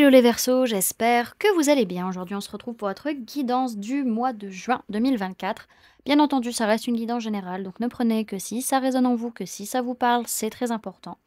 Hello les Verseaux, j'espère que vous allez bien. Aujourd'hui, on se retrouve pour votre guidance du mois de juin 2024. Bien entendu, ça reste une guidance générale, donc ne prenez que si ça résonne en vous, que si ça vous parle, c'est très important.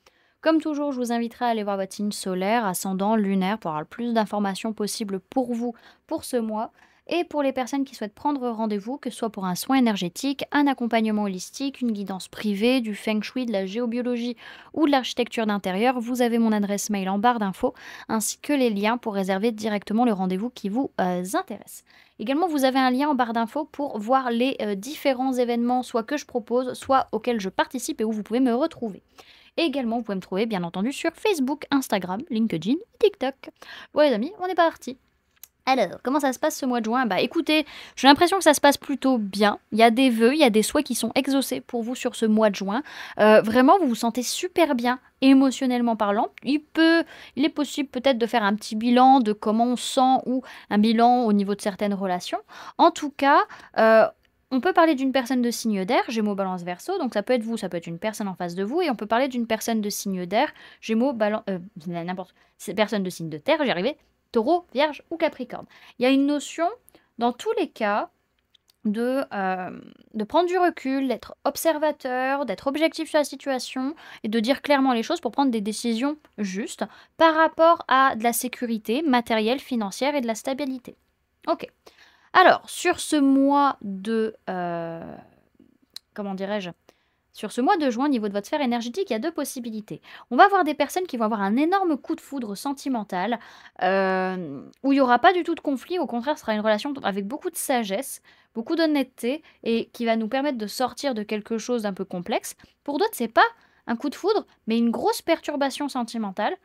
Comme toujours, je vous inviterai à aller voir votre signe solaire, ascendant, lunaire, pour avoir le plus d'informations possibles pour vous pour ce mois. Et pour les personnes qui souhaitent prendre rendez-vous, que ce soit pour un soin énergétique, un accompagnement holistique, une guidance privée, du feng shui, de la géobiologie ou de l'architecture d'intérieur, vous avez mon adresse mail en barre d'infos ainsi que les liens pour réserver directement le rendez-vous qui vous intéresse. Également, vous avez un lien en barre d'infos pour voir les différents événements, soit que je propose, soit auxquels je participe et où vous pouvez me retrouver. Et également, vous pouvez me trouver bien entendu sur Facebook, Instagram, LinkedIn, TikTok. Bon les amis, on est parti. Alors, comment ça se passe ce mois de juin? Bah écoutez, j'ai l'impression que ça se passe plutôt bien. Il y a des vœux, il y a des souhaits qui sont exaucés pour vous sur ce mois de juin. Vraiment, vous vous sentez super bien, émotionnellement parlant. Il est possible peut-être de faire un petit bilan de comment on se sent ou un bilan au niveau de certaines relations. En tout cas, on peut parler d'une personne de signe d'air, Gémeaux, Balance, Verseau. Donc ça peut être vous, ça peut être une personne en face de vous. Et on peut parler d'une personne de signe d'air, Gémeaux, Balance, n'importe, c'est personne de signe de terre, j'y arrivais. Taureau, Vierge ou Capricorne. Il y a une notion, dans tous les cas, de prendre du recul, d'être observateur, d'être objectif sur la situation et de dire clairement les choses pour prendre des décisions justes par rapport à de la sécurité matérielle, financière et de la stabilité. Ok. Alors, sur ce mois de... comment dirais-je? Sur ce mois de juin, au niveau de votre sphère énergétique, il y a deux possibilités. On va avoir des personnes qui vont avoir un énorme coup de foudre sentimental, où il n'y aura pas du tout de conflit. Au contraire, ce sera une relation avec beaucoup de sagesse, beaucoup d'honnêteté, et qui va nous permettre de sortir de quelque chose d'un peu complexe. Pour d'autres, c'est pas un coup de foudre, mais une grosse perturbation sentimentale,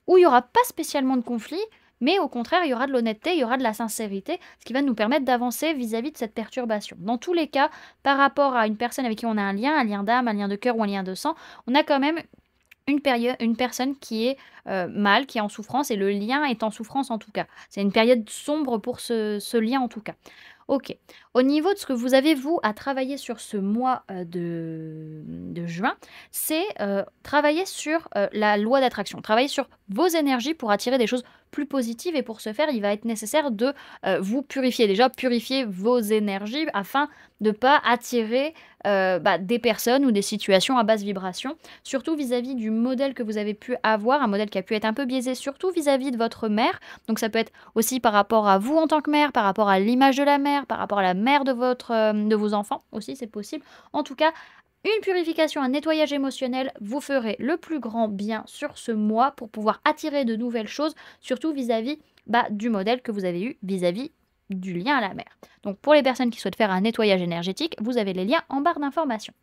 où il n'y aura pas spécialement de conflit, mais au contraire, il y aura de l'honnêteté, il y aura de la sincérité, ce qui va nous permettre d'avancer vis-à-vis de cette perturbation. Dans tous les cas, par rapport à une personne avec qui on a un lien d'âme, un lien de cœur ou un lien de sang, on a quand même une personne qui est mal, qui est en souffrance, et le lien est en souffrance en tout cas. C'est une période sombre pour ce lien en tout cas. Ok. Au niveau de ce que vous avez, vous, à travailler sur ce mois de juin, c'est travailler sur la loi d'attraction, travailler sur vos énergies pour attirer des choses plus positives. Et pour ce faire, il va être nécessaire de vous purifier. Déjà, purifier vos énergies afin de ne pas attirer des personnes ou des situations à basse vibration, surtout vis-à-vis du modèle que vous avez pu avoir, un modèle qui a pu être un peu biaisé, surtout vis-à-vis de votre mère. Donc ça peut être aussi par rapport à vous en tant que mère, par rapport à l'image de la mère, par rapport à la mère de vos enfants aussi, c'est possible. En tout cas, une purification, un nettoyage émotionnel vous ferait le plus grand bien sur ce mois pour pouvoir attirer de nouvelles choses, surtout vis-à-vis du modèle que vous avez eu vis-à-vis du lien à la mère. Donc pour les personnes qui souhaitent faire un nettoyage énergétique, vous avez les liens en barre d'informations.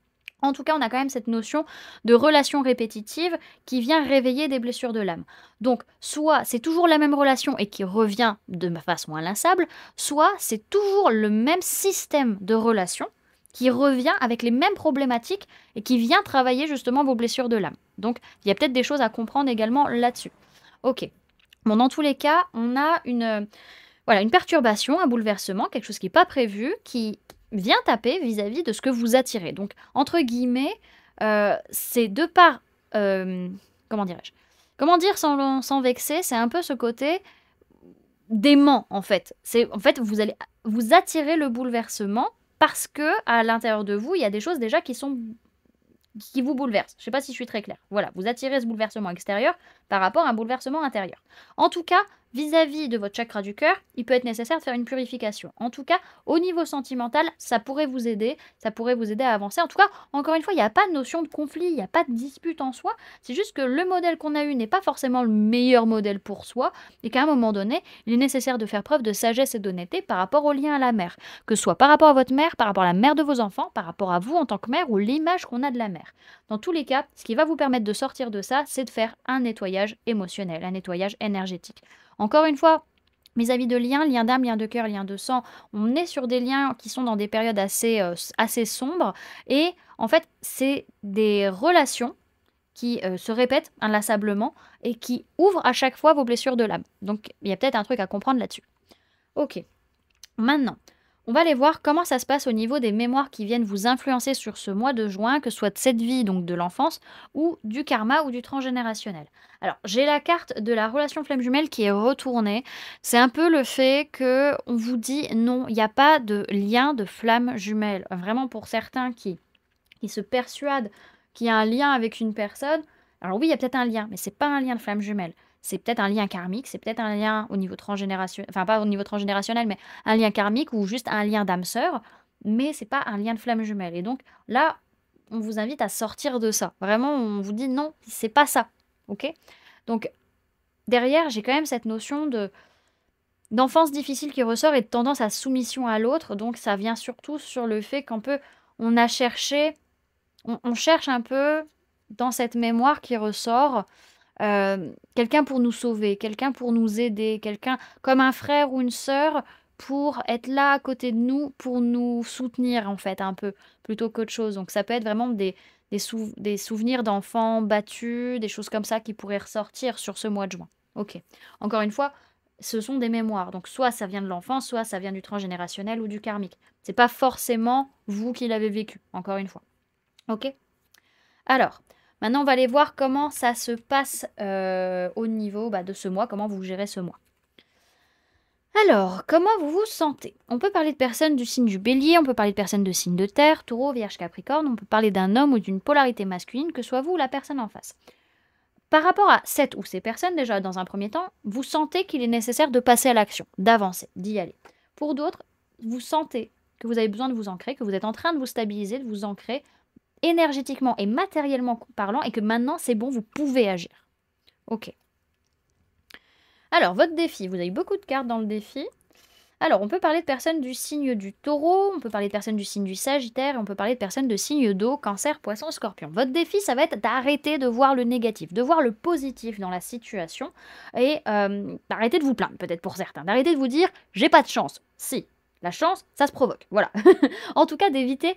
En tout cas, on a quand même cette notion de relation répétitive qui vient réveiller des blessures de l'âme. Donc, soit c'est toujours la même relation et qui revient de façon inlassable, soit c'est toujours le même système de relation qui revient avec les mêmes problématiques et qui vient travailler justement vos blessures de l'âme. Donc, il y a peut-être des choses à comprendre également là-dessus. Ok. Bon, dans tous les cas, on a une perturbation, un bouleversement, quelque chose qui n'est pas prévu, qui vient taper vis-à-vis de ce que vous attirez. Donc, entre guillemets, c'est de par... comment dirais-je? Comment dire sans vexer? C'est un peu ce côté d'aimant, en fait. En fait, vous allez vous attirer le bouleversement parce que à l'intérieur de vous, il y a des choses déjà qui vous bouleversent. Je ne sais pas si je suis très claire. Voilà, vous attirez ce bouleversement extérieur par rapport à un bouleversement intérieur. En tout cas, vis-à-vis de votre chakra du cœur, il peut être nécessaire de faire une purification. En tout cas, au niveau sentimental, ça pourrait vous aider à avancer. En tout cas, encore une fois, il n'y a pas de notion de conflit, il n'y a pas de dispute en soi. C'est juste que le modèle qu'on a eu n'est pas forcément le meilleur modèle pour soi et qu'à un moment donné, il est nécessaire de faire preuve de sagesse et d'honnêteté par rapport au lien à la mère. Que ce soit par rapport à votre mère, par rapport à la mère de vos enfants, par rapport à vous en tant que mère ou l'image qu'on a de la mère. Dans tous les cas, ce qui va vous permettre de sortir de ça, c'est de faire un nettoyage émotionnel, un nettoyage énergétique. Encore une fois, vis-à-vis de liens d'âme, liens de cœur, liens de sang, on est sur des liens qui sont dans des périodes assez sombres. Et en fait, c'est des relations qui se répètent inlassablement et qui ouvrent à chaque fois vos blessures de l'âme. Donc, il y a peut-être un truc à comprendre là-dessus. Ok. Maintenant, On va aller voir comment ça se passe au niveau des mémoires qui viennent vous influencer sur ce mois de juin, que ce soit de cette vie, donc de l'enfance, ou du karma ou du transgénérationnel. Alors, j'ai la carte de la relation flamme jumelle qui est retournée. C'est un peu le fait que on vous dit non, il n'y a pas de lien de flamme jumelle. Vraiment pour certains qui se persuadent qu'il y a un lien avec une personne. Alors oui, il y a peut-être un lien, mais c'est pas un lien de flamme jumelle. C'est peut-être un lien karmique, c'est peut-être un lien au niveau transgénérationnel, enfin pas au niveau transgénérationnel, mais un lien karmique ou juste un lien d'âme sœur, mais c'est pas un lien de flamme jumelle. Et donc là, on vous invite à sortir de ça. Vraiment, on vous dit non, c'est pas ça. Ok. Donc derrière, j'ai quand même cette notion de d'enfance difficile qui ressort et de tendance à soumission à l'autre. Donc ça vient surtout sur le fait qu'on peut, on a cherché, on cherche un peu dans cette mémoire qui ressort quelqu'un pour nous sauver, quelqu'un pour nous aider, quelqu'un comme un frère ou une sœur pour être là à côté de nous, pour nous soutenir en fait un peu, plutôt qu'autre chose. Donc ça peut être vraiment des souvenirs d'enfants battus, des choses comme ça qui pourraient ressortir sur ce mois de juin. Ok. Encore une fois, ce sont des mémoires. Donc soit ça vient de l'enfance, soit ça vient du transgénérationnel ou du karmique. C'est pas forcément vous qui l'avez vécu, encore une fois. Ok. Alors, maintenant, on va aller voir comment ça se passe au niveau de ce mois, comment vous gérez ce mois. Alors, comment vous vous sentez? On peut parler de personnes du signe du bélier, on peut parler de personnes de signe de terre, taureau, vierge, capricorne, on peut parler d'un homme ou d'une polarité masculine, que soit vous ou la personne en face. Par rapport à cette ou ces personnes, déjà, dans un premier temps, vous sentez qu'il est nécessaire de passer à l'action, d'avancer, d'y aller. Pour d'autres, vous sentez que vous avez besoin de vous ancrer, que vous êtes en train de vous stabiliser, de vous ancrer, énergétiquement et matériellement parlant, et que maintenant c'est bon, vous pouvez agir. Ok. Alors, votre défi, vous avez beaucoup de cartes dans le défi. Alors, on peut parler de personnes du signe du taureau, on peut parler de personnes du signe du sagittaire, et on peut parler de personnes de signe d'eau, cancer, poisson, scorpion. Votre défi, ça va être d'arrêter de voir le négatif, de voir le positif dans la situation, et d'arrêter de vous plaindre, peut-être pour certains, d'arrêter de vous dire « j'ai pas de chance ». Si, la chance, ça se provoque, voilà. En tout cas, d'éviter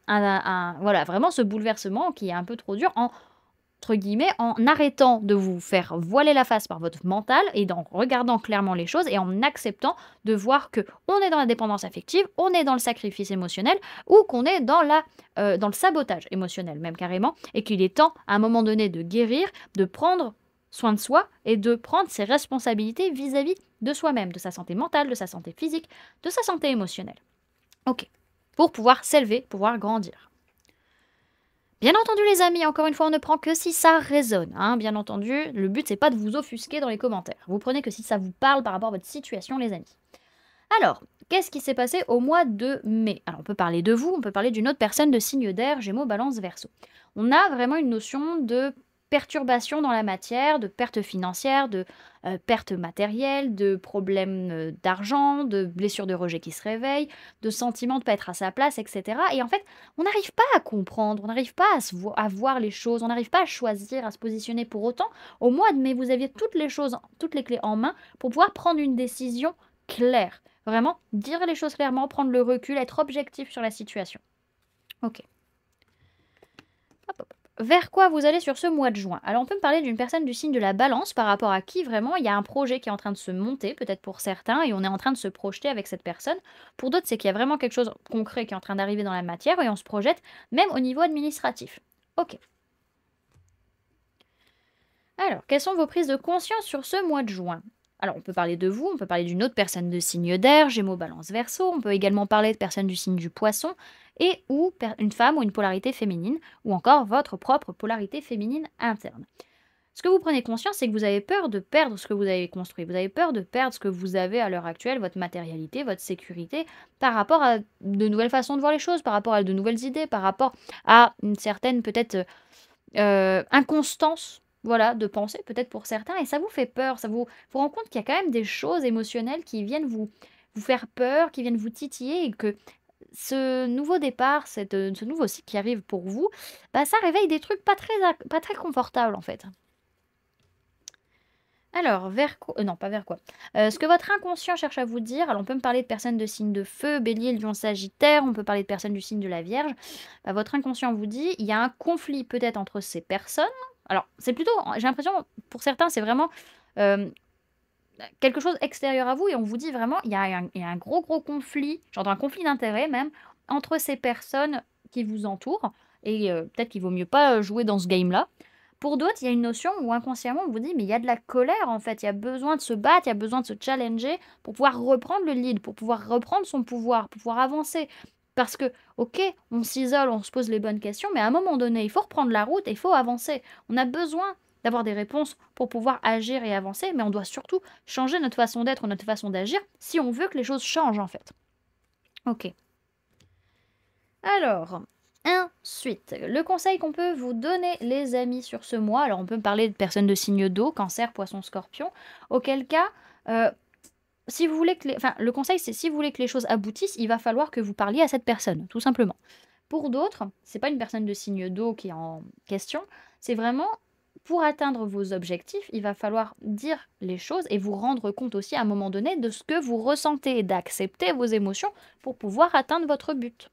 voilà, vraiment ce bouleversement qui est un peu trop dur entre guillemets, en arrêtant de vous faire voiler la face par votre mental et en regardant clairement les choses et en acceptant de voir que on est dans la dépendance affective, on est dans le sacrifice émotionnel ou qu'on est dans le sabotage émotionnel même carrément et qu'il est temps à un moment donné de guérir, de prendre soin de soi et de prendre ses responsabilités vis-à-vis de soi-même, de sa santé mentale, de sa santé physique, de sa santé émotionnelle. Ok. Pour pouvoir s'élever, pouvoir grandir. Bien entendu les amis, encore une fois, on ne prend que si ça résonne. Hein, bien entendu, le but c'est pas de vous offusquer dans les commentaires. Vous prenez que si ça vous parle par rapport à votre situation les amis. Alors, qu'est-ce qui s'est passé au mois de mai? Alors on peut parler de vous, on peut parler d'une autre personne de signe d'air, Gémeaux, Balance, Verseau. On a vraiment une notion de perturbation dans la matière, de perte financière, de perte matérielle, de problèmes d'argent, de blessures de rejet qui se réveillent, de sentiments de ne pas être à sa place, etc. Et en fait, on n'arrive pas à comprendre, on n'arrive pas à voir les choses, on n'arrive pas à choisir, à se positionner. Pour autant, au mois de mai, vous aviez toutes les choses, toutes les clés en main pour pouvoir prendre une décision claire. Vraiment, dire les choses clairement, prendre le recul, être objectif sur la situation. Ok. Hop, hop. Vers quoi vous allez sur ce mois de juin? Alors on peut me parler d'une personne du signe de la balance par rapport à qui vraiment il y a un projet qui est en train de se monter, peut-être pour certains, et on est en train de se projeter avec cette personne. Pour d'autres, c'est qu'il y a vraiment quelque chose de concret qui est en train d'arriver dans la matière et on se projette même au niveau administratif. Ok. Alors, quelles sont vos prises de conscience sur ce mois de juin? Alors, on peut parler de vous, on peut parler d'une autre personne de signe d'air, Gémeaux, Balance, Verseau. On peut également parler de personnes du signe du Poisson et ou une femme ou une polarité féminine ou encore votre propre polarité féminine interne. Ce que vous prenez conscience, c'est que vous avez peur de perdre ce que vous avez construit. Vous avez peur de perdre ce que vous avez à l'heure actuelle, votre matérialité, votre sécurité, par rapport à de nouvelles façons de voir les choses, par rapport à de nouvelles idées, par rapport à une certaine peut-être inconstance, voilà, de penser peut-être pour certains, et ça vous fait peur, ça vous rend compte qu'il y a quand même des choses émotionnelles qui viennent vous faire peur, qui viennent vous titiller, et que ce nouveau départ, ce nouveau cycle qui arrive pour vous, ça réveille des trucs pas très confortables en fait. Alors, vers quoi non, pas vers quoi. Ce que votre inconscient cherche à vous dire, alors on peut me parler de personnes de signe de feu, bélier, lion, sagittaire, on peut parler de personnes du signe de la Vierge. Votre inconscient vous dit, il y a un conflit peut-être entre ces personnes. Alors, c'est plutôt j'ai l'impression, pour certains, c'est vraiment, quelque chose extérieur à vous et on vous dit vraiment, il y a un gros, gros conflit, genre un conflit d'intérêts même, entre ces personnes qui vous entourent et peut-être qu'il vaut mieux pas, jouer dans ce game-là. Pour d'autres, il y a une notion où inconsciemment on vous dit: «Mais il y a de la colère en fait, il y a besoin de se battre, il y a besoin de se challenger pour pouvoir reprendre le lead, pour pouvoir reprendre son pouvoir, pour pouvoir avancer». Parce que, OK, on s'isole, on se pose les bonnes questions, mais à un moment donné, il faut reprendre la route et il faut avancer. On a besoin d'avoir des réponses pour pouvoir agir et avancer, mais on doit surtout changer notre façon d'être, notre façon d'agir, si on veut que les choses changent en fait. OK. Alors, ensuite, le conseil qu'on peut vous donner les amis sur ce mois, alors on peut parler de personnes de signe d'eau, cancer, poisson, scorpion, auquel cas, heu, si vous voulez que les enfin le conseil c'est si vous voulez que les choses aboutissent, il va falloir que vous parliez à cette personne, tout simplement. Pour d'autres, c'est pas une personne de signe d'eau qui est en question, c'est vraiment pour atteindre vos objectifs, il va falloir dire les choses et vous rendre compte aussi à un moment donné de ce que vous ressentez et d'accepter vos émotions pour pouvoir atteindre votre but.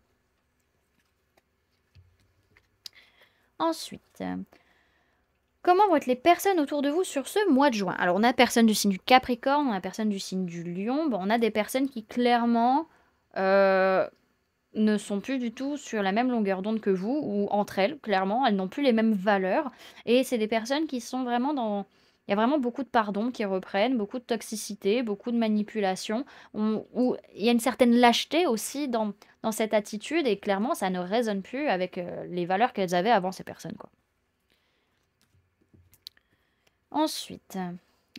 Ensuite, comment vont être les personnes autour de vous sur ce mois de juin? Alors on a personne du signe du Capricorne, on a personne du signe du Lion, bon on a des personnes qui clairement, heu ne sont plus du tout sur la même longueur d'onde que vous ou entre elles, clairement, elles n'ont plus les mêmes valeurs et c'est des personnes qui sont vraiment dans il y a vraiment beaucoup de pardon qui reprennent, beaucoup de toxicité, beaucoup de manipulation, où il y a une certaine lâcheté aussi dans cette attitude et clairement ça ne résonne plus avec, les valeurs qu'elles avaient avant ces personnes, quoi. Ensuite,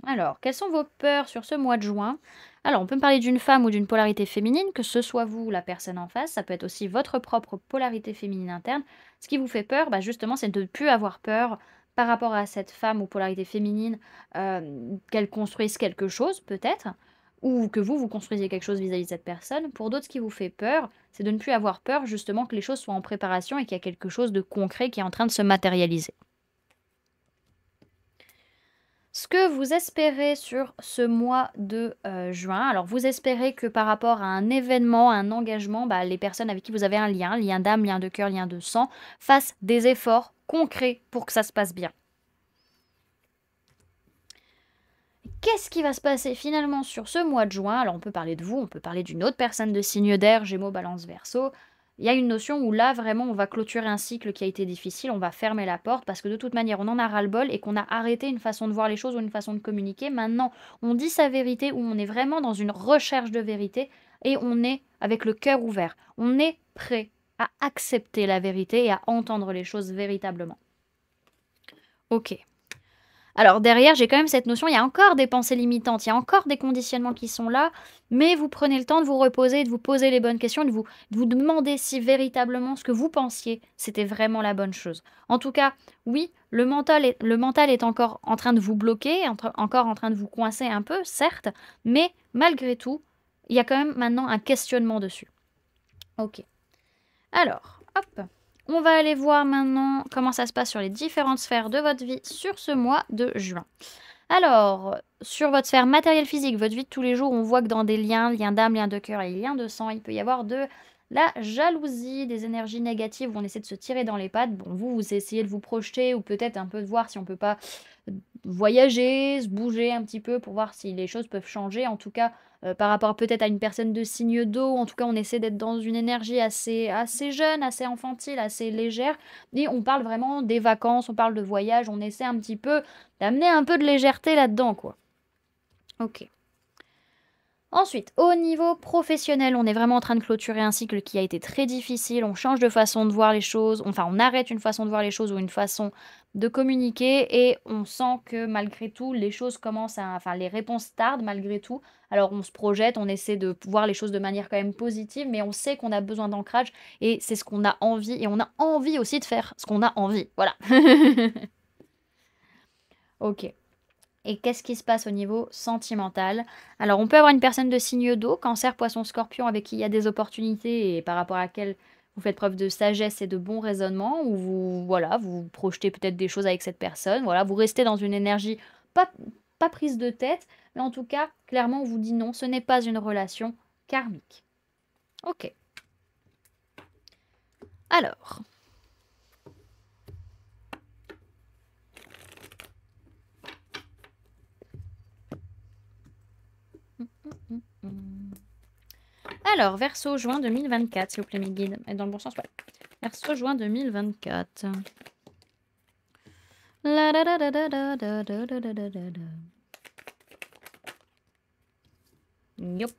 alors, quelles sont vos peurs sur ce mois de juin? Alors, on peut me parler d'une femme ou d'une polarité féminine, que ce soit vous ou la personne en face, ça peut être aussi votre propre polarité féminine interne. Ce qui vous fait peur, bah, justement, c'est de ne plus avoir peur par rapport à cette femme ou polarité féminine, qu'elle construise quelque chose peut-être, ou que vous construisiez quelque chose vis-à-vis de cette personne. Pour d'autres, ce qui vous fait peur, c'est de ne plus avoir peur justement que les choses soient en préparation et qu'il y a quelque chose de concret qui est en train de se matérialiser. Ce que vous espérez sur ce mois de, juin, alors vous espérez que par rapport à un événement, un engagement, bah, les personnes avec qui vous avez un lien d'âme, lien de cœur, lien de sang, fassent des efforts concrets pour que ça se passe bien. Qu'est-ce qui va se passer finalement sur ce mois de juin? Alors on peut parler de vous, on peut parler d'une autre personne de signe d'air, Gémeaux, Balance, Verseau. Il y a une notion où là vraiment on va clôturer un cycle qui a été difficile, on va fermer la porte parce que de toute manière on en a ras-le-bol et qu'on a arrêté une façon de voir les choses ou une façon de communiquer. Maintenant, on dit sa vérité ou on est vraiment dans une recherche de vérité et on est avec le cœur ouvert. On est prêt à accepter la vérité et à entendre les choses véritablement. OK. Alors derrière, j'ai quand même cette notion, il y a encore des pensées limitantes, il y a encore des conditionnements qui sont là, mais vous prenez le temps de vous reposer, de vous poser les bonnes questions, de vous demander si véritablement ce que vous pensiez, c'était vraiment la bonne chose. En tout cas, oui, le mental est encore en train de vous bloquer, encore en train de vous coincer un peu, certes, mais malgré tout, il y a quand même maintenant un questionnement dessus. Ok. Alors, hop, on va aller voir maintenant comment ça se passe sur les différentes sphères de votre vie sur ce mois de juin. Alors, sur votre sphère matérielle physique, votre vie de tous les jours, on voit que dans des liens, liens d'âme, liens de cœur et liens de sang, il peut y avoir de la jalousie, des énergies négatives où on essaie de se tirer dans les pattes. Bon, vous essayez de vous projeter ou peut-être un peu de voir si on peut pas voyager, se bouger un petit peu pour voir si les choses peuvent changer. En tout cas, par rapport peut-être à une personne de signe d'eau, en tout cas, on essaie d'être dans une énergie assez jeune, assez infantile, assez légère et on parle vraiment des vacances, on parle de voyage, on essaie un petit peu d'amener un peu de légèreté là-dedans, quoi. OK. Ensuite, au niveau professionnel, on est vraiment en train de clôturer un cycle qui a été très difficile. On change de façon de voir les choses. Enfin, on arrête une façon de voir les choses ou une façon de communiquer et on sent que malgré tout, les choses commencent à... Enfin, les réponses tardent malgré tout. Alors, on se projette, on essaie de voir les choses de manière quand même positive, mais on sait qu'on a besoin d'ancrage et c'est ce qu'on a envie. Et on a envie aussi de faire ce qu'on a envie. Voilà. Ok. Et qu'est-ce qui se passe au niveau sentimental? Alors, on peut avoir une personne de signe d'eau, cancer, poisson, scorpion, avec qui il y a des opportunités et par rapport à laquelle vous faites preuve de sagesse et de bon raisonnement, ou vous, voilà, vous projetez peut-être des choses avec cette personne, voilà, vous restez dans une énergie pas, pas prise de tête, mais en tout cas, clairement, on vous dit non, ce n'est pas une relation karmique. Ok. Alors, Alors, Verseau, juin 2024, s'il vous plaît, mes guides. Et dans le bon sens, ouais. Verseau, juin 2024. La da da da da da da da da da da da. Yup.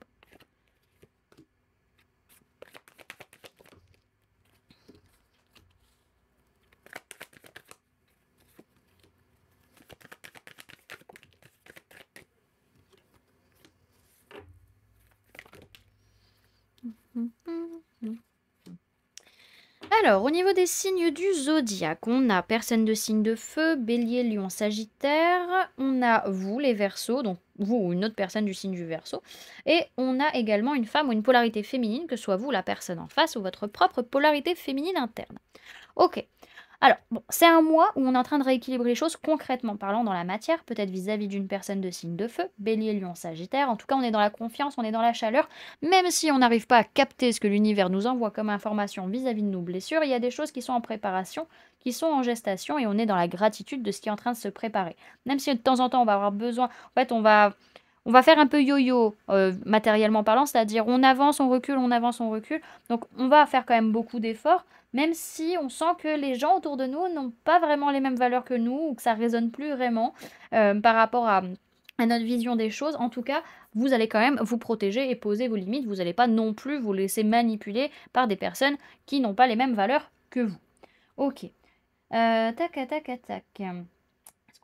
Alors, au niveau des signes du zodiaque, on a personne de signe de feu, bélier, lion, sagittaire. On a vous, les verseaux, donc vous ou une autre personne du signe du verseau. Et on a également une femme ou une polarité féminine, que ce soit vous, la personne en face, ou votre propre polarité féminine interne. Ok. Alors, bon, c'est un mois où on est en train de rééquilibrer les choses concrètement parlant dans la matière, peut-être vis-à-vis d'une personne de signe de feu, bélier, lion, sagittaire. En tout cas, on est dans la confiance, on est dans la chaleur. Même si on n'arrive pas à capter ce que l'univers nous envoie comme information vis-à-vis de nos blessures, il y a des choses qui sont en préparation, qui sont en gestation, et on est dans la gratitude de ce qui est en train de se préparer. Même si de temps en temps, on va avoir besoin... En fait, on va faire un peu yo-yo, matériellement parlant, c'est-à-dire on avance, on recule, on avance, on recule. Donc on va faire quand même beaucoup d'efforts, même si on sent que les gens autour de nous n'ont pas vraiment les mêmes valeurs que nous, ou que ça résonne plus vraiment par rapport à notre vision des choses. En tout cas, vous allez quand même vous protéger et poser vos limites. Vous n'allez pas non plus vous laisser manipuler par des personnes qui n'ont pas les mêmes valeurs que vous. Ok. Tac, tac, tac.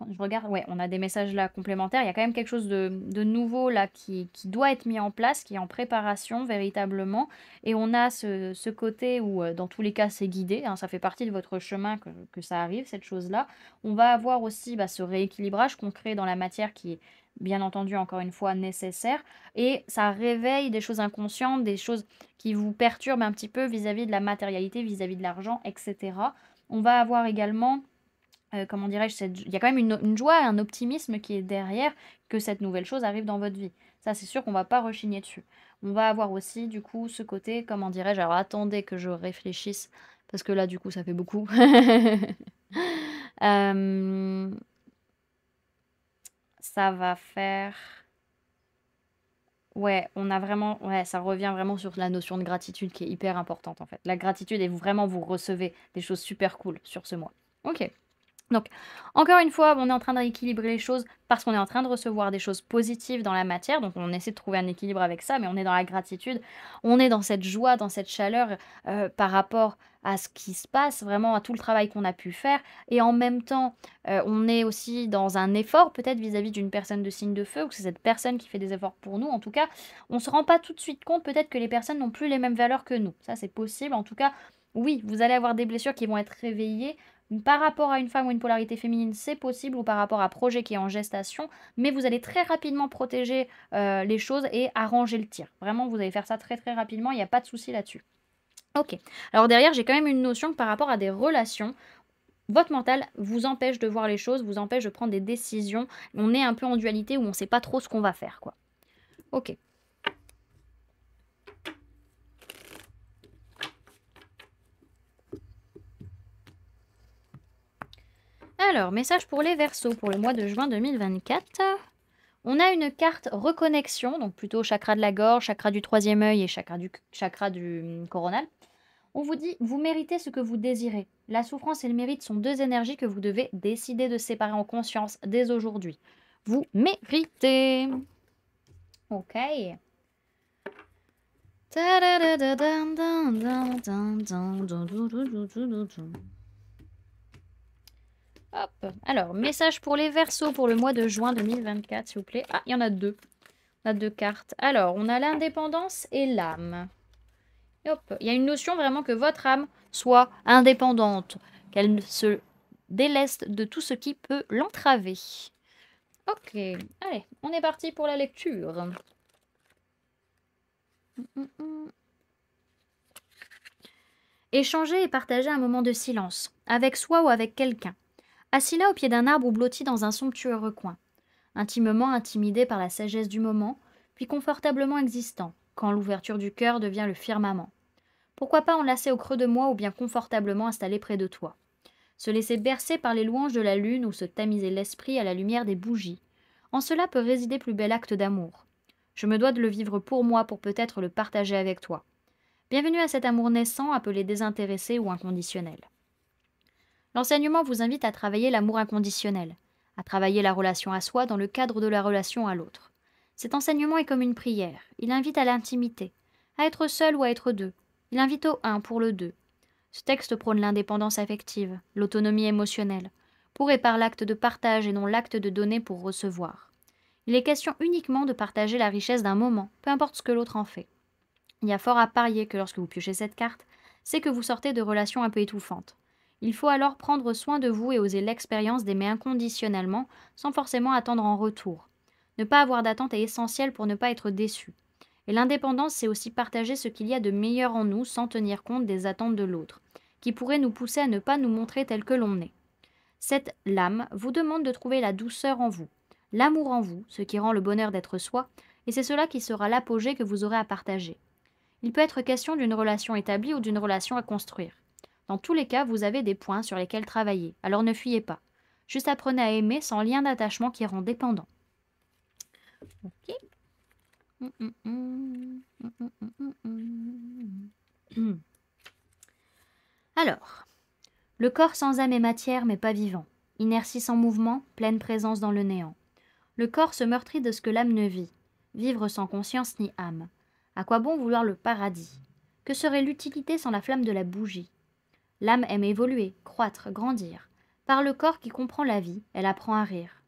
Je regarde, ouais, on a des messages là complémentaires. Il y a quand même quelque chose de nouveau là qui doit être mis en place, qui est en préparation véritablement. Et on a ce côté où, dans tous les cas, c'est guidé, hein, ça fait partie de votre chemin que ça arrive, cette chose-là. On va avoir aussi ce rééquilibrage qu'on crée dans la matière qui est bien entendu, encore une fois, nécessaire. Et ça réveille des choses inconscientes, des choses qui vous perturbent un petit peu vis-à-vis de la matérialité, vis-à-vis de l'argent, etc. On va avoir également comment dirais-je, il y a quand même une joie, un optimisme qui est derrière que cette nouvelle chose arrive dans votre vie. Ça, c'est sûr qu'on va pas rechigner dessus. On va avoir aussi, du coup, ce côté, comment dirais-je, alors attendez que je réfléchisse, parce que là, du coup, ça fait beaucoup. Ça va faire... Ouais, on a vraiment... Ouais, ça revient vraiment sur la notion de gratitude qui est hyper importante, en fait. La gratitude, et vraiment, vous recevez des choses super cool sur ce mois. Ok. Donc, encore une fois, on est en train d'équilibrer les choses parce qu'on est en train de recevoir des choses positives dans la matière. Donc, on essaie de trouver un équilibre avec ça, mais on est dans la gratitude. On est dans cette joie, dans cette chaleur par rapport à ce qui se passe, vraiment à tout le travail qu'on a pu faire. Et en même temps, on est aussi dans un effort, peut-être vis-à-vis d'une personne de signe de feu, ou que c'est cette personne qui fait des efforts pour nous. En tout cas, on ne se rend pas tout de suite compte, peut-être que les personnes n'ont plus les mêmes valeurs que nous. Ça, c'est possible. En tout cas, oui, vous allez avoir des blessures qui vont être réveillées par rapport à une femme ou une polarité féminine, c'est possible, ou par rapport à un projet qui est en gestation, mais vous allez très rapidement protéger les choses et arranger le tir. Vraiment, vous allez faire ça très très rapidement, il n'y a pas de souci là-dessus. Ok, alors derrière, j'ai quand même une notion que par rapport à des relations, votre mental vous empêche de voir les choses, vous empêche de prendre des décisions. On est un peu en dualité où on ne sait pas trop ce qu'on va faire, quoi. Ok. Alors, message pour les Verseaux pour le mois de juin 2024. On a une carte reconnexion, donc plutôt chakra de la gorge, chakra du troisième œil et chakra du coronal. On vous dit, vous méritez ce que vous désirez. La souffrance et le mérite sont deux énergies que vous devez décider de séparer en conscience dès aujourd'hui. Vous méritez. Ok. Hop. Alors, message pour les Verseaux pour le mois de juin 2024, s'il vous plaît. Ah, il y en a deux. On a deux cartes. Alors, on a l'indépendance et l'âme. Hop. Il y a une notion vraiment que votre âme soit indépendante, qu'elle se déleste de tout ce qui peut l'entraver. Ok, allez, on est parti pour la lecture. Échanger et partager un moment de silence, avec soi ou avec quelqu'un. Assis là au pied d'un arbre ou blotti dans un somptueux recoin. Intimement intimidé par la sagesse du moment, puis confortablement existant, quand l'ouverture du cœur devient le firmament. Pourquoi pas enlacé au creux de moi ou bien confortablement installé près de toi. Se laisser bercer par les louanges de la lune ou se tamiser l'esprit à la lumière des bougies. En cela peut résider plus bel acte d'amour. Je me dois de le vivre pour moi pour peut-être le partager avec toi. Bienvenue à cet amour naissant appelé désintéressé ou inconditionnel. L'enseignement vous invite à travailler l'amour inconditionnel, à travailler la relation à soi dans le cadre de la relation à l'autre. Cet enseignement est comme une prière. Il invite à l'intimité, à être seul ou à être deux. Il invite au un pour le deux. Ce texte prône l'indépendance affective, l'autonomie émotionnelle, pour et par l'acte de partage et non l'acte de donner pour recevoir. Il est question uniquement de partager la richesse d'un moment, peu importe ce que l'autre en fait. Il y a fort à parier que lorsque vous piochez cette carte, c'est que vous sortez de relations un peu étouffantes. Il faut alors prendre soin de vous et oser l'expérience d'aimer inconditionnellement, sans forcément attendre en retour. Ne pas avoir d'attente est essentiel pour ne pas être déçu. Et l'indépendance, c'est aussi partager ce qu'il y a de meilleur en nous sans tenir compte des attentes de l'autre, qui pourrait nous pousser à ne pas nous montrer tel que l'on est. Cette lame vous demande de trouver la douceur en vous, l'amour en vous, ce qui rend le bonheur d'être soi, et c'est cela qui sera l'apogée que vous aurez à partager. Il peut être question d'une relation établie ou d'une relation à construire. Dans tous les cas, vous avez des points sur lesquels travailler, alors ne fuyez pas. Juste apprenez à aimer sans lien d'attachement qui rend dépendant. Ok. Alors, le corps sans âme et matière mais pas vivant, inertie sans mouvement, pleine présence dans le néant. Le corps se meurtrit de ce que l'âme ne vit, vivre sans conscience ni âme. À quoi bon vouloir le paradis? Que serait l'utilité sans la flamme de la bougie? L'âme aime évoluer, croître, grandir. Par le corps qui comprend la vie, elle apprend à rire.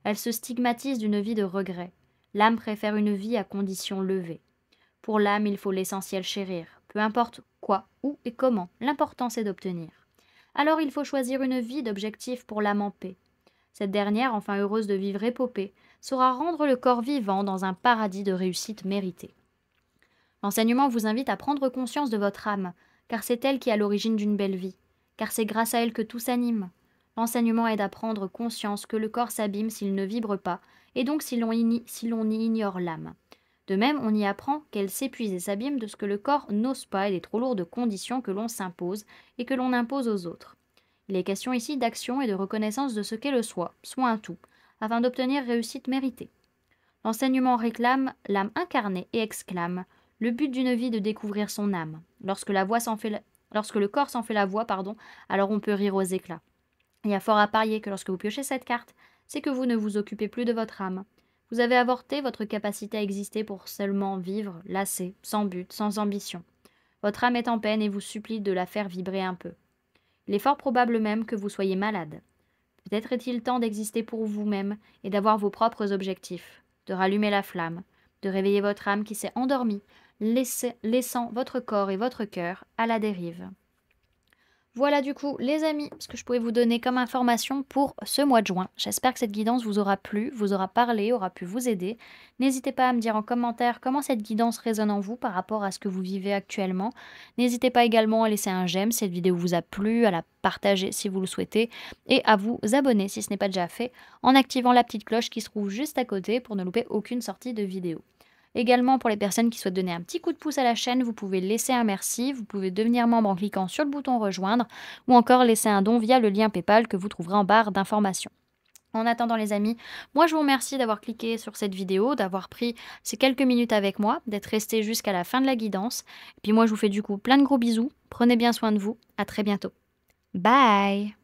Elle se stigmatise d'une vie de regret. L'âme préfère une vie à condition levée. Pour l'âme, il faut l'essentiel chérir. Peu importe quoi, où et comment, l'important c'est d'obtenir. Alors il faut choisir une vie d'objectifs pour l'âme en paix. Cette dernière, enfin heureuse de vivre épopée, saura rendre le corps vivant dans un paradis de réussite méritée. L'enseignement vous invite à prendre conscience de votre âme, car c'est elle qui est à l'origine d'une belle vie, car c'est grâce à elle que tout s'anime. L'enseignement aide à prendre conscience que le corps s'abîme s'il ne vibre pas, et donc si l'on y ignore l'âme. De même, on y apprend qu'elle s'épuise et s'abîme de ce que le corps n'ose pas et des trop lourdes conditions que l'on s'impose et que l'on impose aux autres. Il est question ici d'action et de reconnaissance de ce qu'est le soi, soit un tout, afin d'obtenir réussite méritée. L'enseignement réclame l'âme incarnée et exclame le but d'une vie de découvrir son âme. Lorsque le corps s'en fait la voix, alors on peut rire aux éclats. Il y a fort à parier que lorsque vous piochez cette carte, c'est que vous ne vous occupez plus de votre âme. Vous avez avorté votre capacité à exister pour seulement vivre, lassé, sans but, sans ambition. Votre âme est en peine et vous supplie de la faire vibrer un peu. Il est fort probable même que vous soyez malade. Peut-être est-il temps d'exister pour vous-même et d'avoir vos propres objectifs, de rallumer la flamme, de réveiller votre âme qui s'est endormie, laissant votre corps et votre cœur à la dérive. Voilà du coup les amis, ce que je pouvais vous donner comme information pour ce mois de juin. J'espère que cette guidance vous aura plu, vous aura parlé, aura pu vous aider. N'hésitez pas à me dire en commentaire comment cette guidance résonne en vous par rapport à ce que vous vivez actuellement. N'hésitez pas également à laisser un j'aime si cette vidéo vous a plu, à la partager si vous le souhaitez et à vous abonner si ce n'est pas déjà fait en activant la petite cloche qui se trouve juste à côté pour ne louper aucune sortie de vidéo. Également, pour les personnes qui souhaitent donner un petit coup de pouce à la chaîne, vous pouvez laisser un merci, vous pouvez devenir membre en cliquant sur le bouton rejoindre ou encore laisser un don via le lien PayPal que vous trouverez en barre d'informations. En attendant les amis, moi je vous remercie d'avoir cliqué sur cette vidéo, d'avoir pris ces quelques minutes avec moi, d'être resté jusqu'à la fin de la guidance. Et puis moi je vous fais du coup plein de gros bisous, prenez bien soin de vous, à très bientôt. Bye!